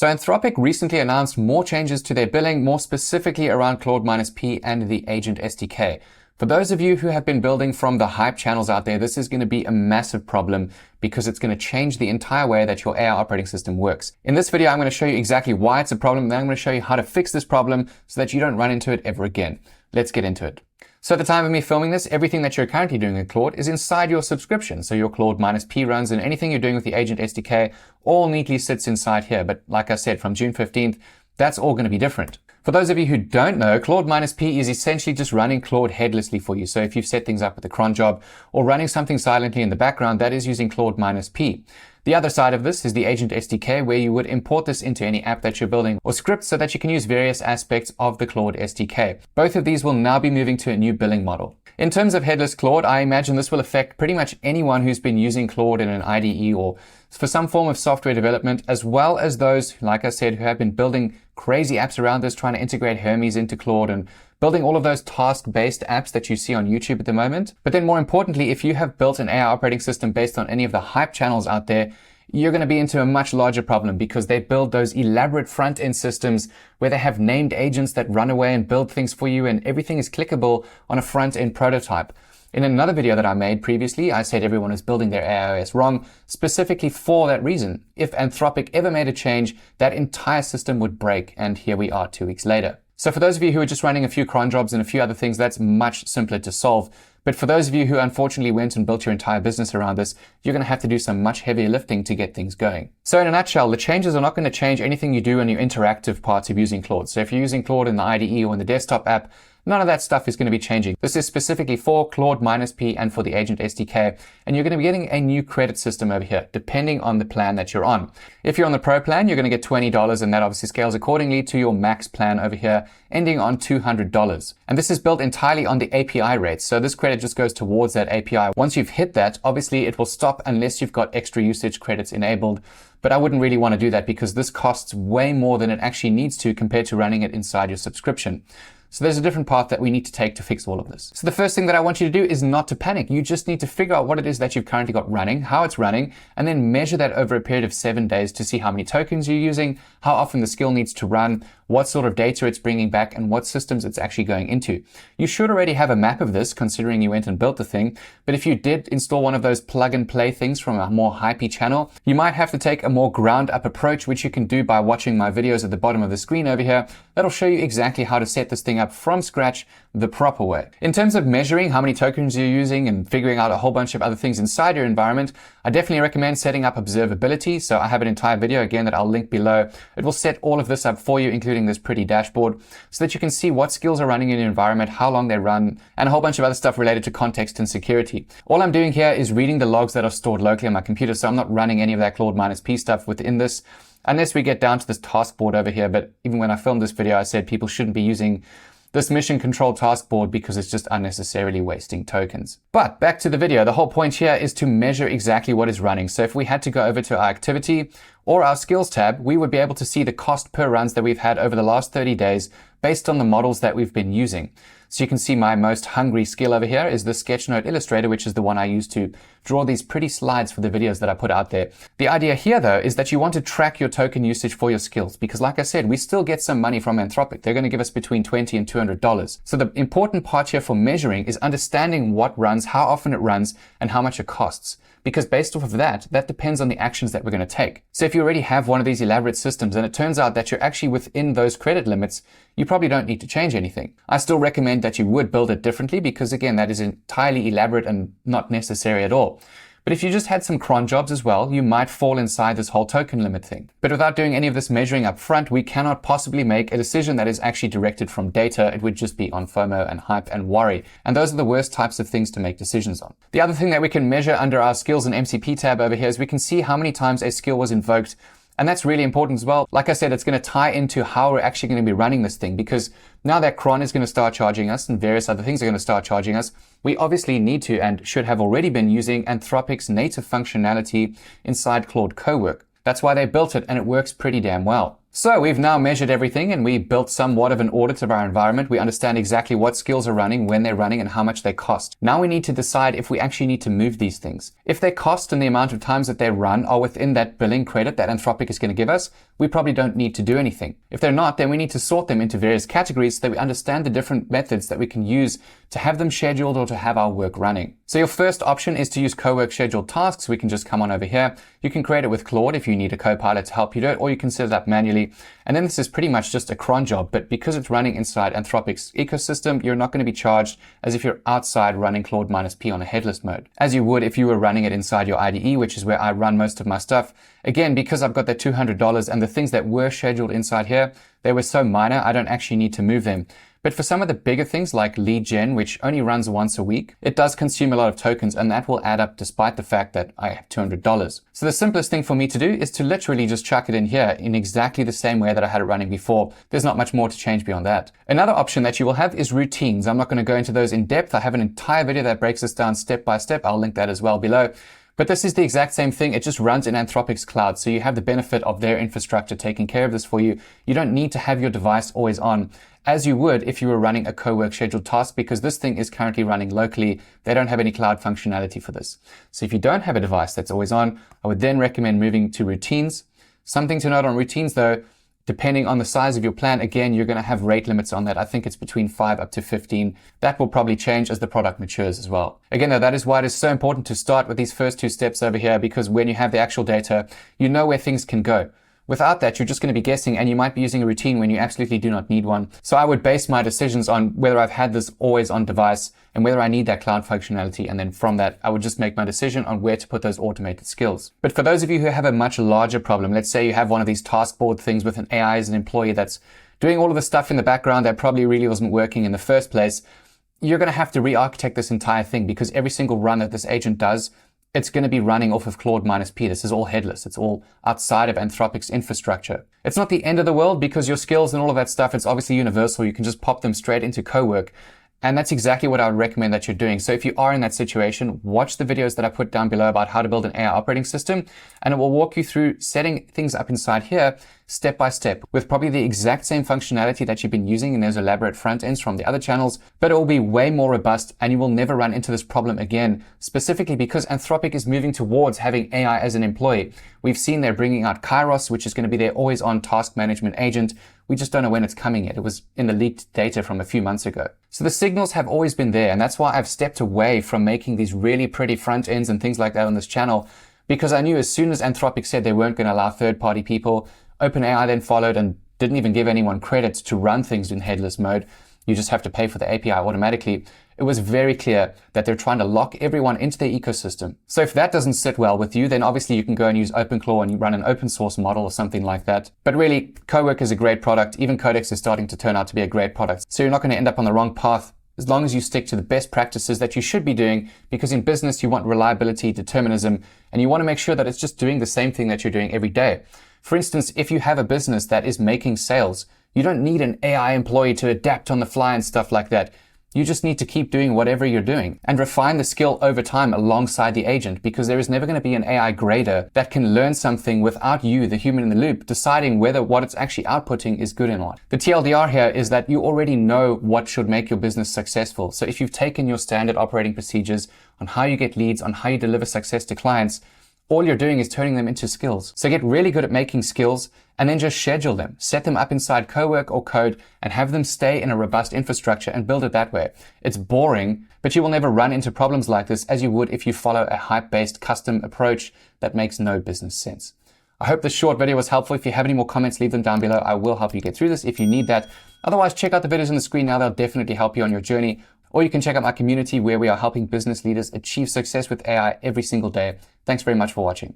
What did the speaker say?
So Anthropic recently announced more changes to their billing, more specifically around Claude-P and the Agent SDK. For those of you who have been building from the hype channels out there, this is going to be a massive problem because it's going to change the entire way that your AI operating system works. In this video, I'm going to show you exactly why it's a problem, and then I'm going to show you how to fix this problem so that you don't run into it ever again. Let's get into it. So at the time of me filming this, everything that you're currently doing with Claude is inside your subscription. So your Claude-P runs and anything you're doing with the Agent SDK all neatly sits inside here. But like I said, from June 15th, that's all going to be different. For those of you who don't know, Claude-P is essentially just running Claude headlessly for you. So if you've set things up with a cron job or running something silently in the background, that is using Claude-P. The other side of this is the Agent SDK, where you would import this into any app that you're building or script so that you can use various aspects of the Claude SDK. Both of these will now be moving to a new billing model. In terms of headless Claude, I imagine this will affect pretty much anyone who's been using Claude in an IDE or for some form of software development, as well as those, like I said, who have been building crazy apps around this, trying to integrate Hermes into Claude and building all of those task-based apps that you see on YouTube at the moment. But then more importantly, if you have built an AI operating system based on any of the hype channels out there, you're going to be into a much larger problem because they build those elaborate front-end systems where they have named agents that run away and build things for you, and everything is clickable on a front-end prototype. In another video that I made previously, I said everyone is building their AIOS wrong, specifically for that reason. If Anthropic ever made a change, that entire system would break, and here we are 2 weeks later. So for those of you who are just running a few cron jobs and a few other things, that's much simpler to solve. But for those of you who unfortunately went and built your entire business around this, you're going to have to do some much heavier lifting to get things going. So in a nutshell, the changes are not going to change anything you do in your interactive parts of using Claude. So if you're using Claude in the IDE or in the desktop app, none of that stuff is going to be changing. This is specifically for Claude-P and for the Agent SDK, and you're going to be getting a new credit system over here, depending on the plan that you're on. If you're on the Pro plan, you're going to get $20, and that obviously scales accordingly to your max plan over here, ending on $200. And this is built entirely on the API rates, so this credit just goes towards that API. Once you've hit that, obviously it will stop unless you've got extra usage credits enabled. But I wouldn't really want to do that because this costs way more than it actually needs to compared to running it inside your subscription. So there's a different path that we need to take to fix all of this. So the first thing that I want you to do is not to panic. You just need to figure out what it is that you've currently got running, how it's running, and then measure that over a period of 7 days to see how many tokens you're using, how often the skill needs to run, what sort of data it's bringing back, and what systems it's actually going into. You should already have a map of this, considering you went and built the thing, but if you did install one of those plug and play things from a more hypey channel, you might have to take a more ground up approach, which you can do by watching my videos at the bottom of the screen over here. That'll show you exactly how to set this thing up from scratch the proper way. In terms of measuring how many tokens you're using and figuring out a whole bunch of other things inside your environment, I definitely recommend setting up observability. So I have an entire video again that I'll link below. It will set all of this up for you, including this pretty dashboard, so that you can see what skills are running in your environment, how long they run, and a whole bunch of other stuff related to context and security. All I'm doing here is reading the logs that are stored locally on my computer, so I'm not running any of that Claude-P stuff within this, unless we get down to this task board over here. But even when I filmed this video, I said people shouldn't be using this mission control task board because it's just unnecessarily wasting tokens. But back to the video, the whole point here is to measure exactly what is running. So if we had to go over to our activity or our skills tab, we would be able to see the cost per runs that we've had over the last 30 days based on the models that we've been using. So you can see my most hungry skill over here is the Sketchnote Illustrator, which is the one I use to draw these pretty slides for the videos that I put out there. The idea here, though, is that you want to track your token usage for your skills because, like I said, we still get some money from Anthropic. They're going to give us between $20 and $200. So the important part here for measuring is understanding what runs, how often it runs, and how much it costs. Because based off of that depends on the actions that we're going to take. So if you already have one of these elaborate systems and it turns out that you're actually within those credit limits, you probably don't need to change anything. I still recommend that you would build it differently because, again, that is entirely elaborate and not necessary at all. But if you just had some cron jobs as well, you might fall inside this whole token limit thing. But without doing any of this measuring up front, we cannot possibly make a decision that is actually directed from data. It would just be on FOMO and hype and worry. And those are the worst types of things to make decisions on. The other thing that we can measure under our skills and MCP tab over here is we can see how many times a skill was invoked. And that's really important as well. Like I said, it's going to tie into how we're actually going to be running this thing, because now that cron is going to start charging us and various other things are going to start charging us, we obviously need to and should have already been using Anthropic's native functionality inside Claude Cowork. That's why they built it, and it works pretty damn well. So we've now measured everything and we built somewhat of an audit of our environment. We understand exactly what skills are running, when they're running, and how much they cost. Now we need to decide if we actually need to move these things. If their cost and the amount of times that they run are within that billing credit that Anthropic is going to give us, we probably don't need to do anything. If they're not, then we need to sort them into various categories so that we understand the different methods that we can use to have them scheduled or to have our work running. So your first option is to use Cowork scheduled tasks. We can just come on over here. You can create it with Claude if you need a co-pilot to help you do it, or you can set it up manually. And then this is pretty much just a cron job, but because it's running inside Anthropic's ecosystem, you're not going to be charged as if you're outside running Claude -P on a headless mode, as you would if you were running it inside your IDE, which is where I run most of my stuff. Again, because I've got that $200 and the things that were scheduled inside here, they were so minor, I don't actually need to move them. But for some of the bigger things like lead gen, which only runs once a week, it does consume a lot of tokens, and that will add up despite the fact that I have $200. So the simplest thing for me to do is to literally just chuck it in here in exactly the same way that I had it running before. There's not much more to change beyond that. Another option that you will have is routines. I'm not going to go into those in depth. I have an entire video that breaks this down step by step. I'll link that as well below. But this is the exact same thing. It just runs in Anthropic's cloud. So you have the benefit of their infrastructure taking care of this for you. You don't need to have your device always on, as you would if you were running a Cowork scheduled task, because this thing is currently running locally. They don't have any cloud functionality for this. So if you don't have a device that's always on, I would then recommend moving to routines. Something to note on routines though, depending on the size of your plan, again, you're going to have rate limits on that. I think it's between 5 up to 15. That will probably change as the product matures as well. Again, though, that is why it is so important to start with these first two steps over here, because when you have the actual data, you know where things can go. Without that, you're just going to be guessing, and you might be using a routine when you absolutely do not need one. So I would base my decisions on whether I've had this always on device and whether I need that cloud functionality. And then from that, I would just make my decision on where to put those automated skills. But for those of you who have a much larger problem, let's say you have one of these task board things with an AI as an employee that's doing all of the stuff in the background that probably really wasn't working in the first place, you're going to have to re-architect this entire thing, because every single run that this agent does, it's going to be running off of Claude -P. This is all headless. It's all outside of Anthropic's infrastructure. It's not the end of the world, because your skills and all of that stuff, it's obviously universal. You can just pop them straight into Cowork. And that's exactly what I would recommend that you're doing. So if you are in that situation, watch the videos that I put down below about how to build an AI operating system, and it will walk you through setting things up inside here step by step with probably the exact same functionality that you've been using in those elaborate front ends from the other channels, but it will be way more robust and you will never run into this problem again, specifically because Anthropic is moving towards having AI as an employee. We've seen they're bringing out Kairos, which is going to be their always on task management agent. We just don't know when it's coming yet. It was in the leaked data from a few months ago. So the signals have always been there, and that's why I've stepped away from making these really pretty front ends and things like that on this channel, because I knew as soon as Anthropic said they weren't going to allow third-party people, OpenAI then followed and didn't even give anyone credit to run things in headless mode. You just have to pay for the API automatically. It was very clear that they're trying to lock everyone into their ecosystem. So if that doesn't sit well with you, then obviously you can go and use OpenClaw and you run an open source model or something like that. But really, Cowork is a great product. Even Codex is starting to turn out to be a great product. So you're not going to end up on the wrong path as long as you stick to the best practices that you should be doing, because in business, you want reliability, determinism, and you want to make sure that it's just doing the same thing that you're doing every day. For instance, if you have a business that is making sales, you don't need an AI employee to adapt on the fly and stuff like that. You just need to keep doing whatever you're doing and refine the skill over time alongside the agent, because there is never going to be an AI grader that can learn something without you, the human in the loop, deciding whether what it's actually outputting is good or not. The TLDR here is that you already know what should make your business successful. So if you've taken your standard operating procedures on how you get leads, on how you deliver success to clients, all you're doing is turning them into skills. So get really good at making skills and then just schedule them. Set them up inside Cowork or Code and have them stay in a robust infrastructure and build it that way. It's boring, but you will never run into problems like this as you would if you follow a hype-based custom approach that makes no business sense. I hope this short video was helpful. If you have any more comments, leave them down below. I will help you get through this if you need that. Otherwise, check out the videos on the screen now. They'll definitely help you on your journey. Or you can check out my community where we are helping business leaders achieve success with AI every single day. Thanks very much for watching.